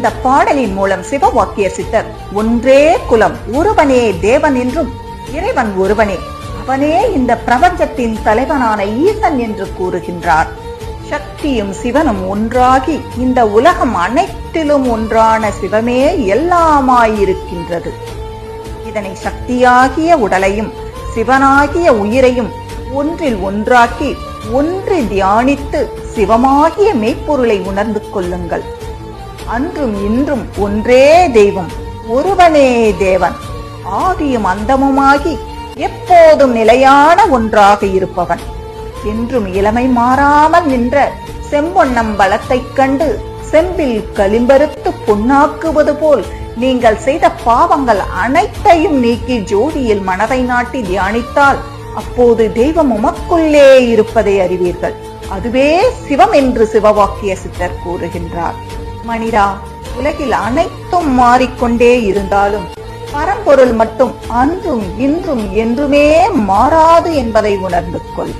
இந்த பாடலின் மூலம் சிவவாக்கிய சித்தர் ஒன்றே குலம், ஒருவனே தேவன் என்றும், இறைவன் ஒருவனே, அவனே இந்த பிரபஞ்சத்தின் தலைவனான ஈசன் என்று கூறுகின்றார். சக்தியும் சிவனும் ஒன்றாகி இந்த உலகம் அனைத்திலும் ஒன்றான சிவமே எல்லாமாயிருக்கின்றது. இதனை சக்தியாகிய உடலையும் சிவனாகிய உயிரையும் ஒன்றில் ஒன்றாக்கி ஒன்று தியானித்து சிவமாகிய மெய்ப்பொருளை உணர்ந்து கொள்ளுங்கள். அன்றும் இன்றும் ஒன்றே தெய்வம், ஒருவனே தேவன், ஆதியும் அந்தமுமாகி எப்போதும் நிலையான ஒன்றாக இருப்பவன், என்றும் இளமை மாறாமல் நின்ற செம்பொன்னம்பலத்தைக் கண்டு செம்பில் களிம்பறுத்து பொன்னாக்குவது போல் நீங்கள் செய்த பாவங்கள் அனைத்தையும் நீக்கி ஜோதியில் மனதை நாட்டி தியானித்தால் அப்போது தெய்வம் உமக்குள்ளே இருப்பதை அறிவீர்கள். அதுவே சிவம் என்று சிவவாக்கிய சித்தர் கூறுகின்றார். மனிதா, உலகில் அனைத்தும் மாறிக்கொண்டே இருந்தாலும் பரம்பொருள் மட்டும் அன்றும் இன்றும் என்றுமே மாறாது என்பதை உணர்ந்து கொள்.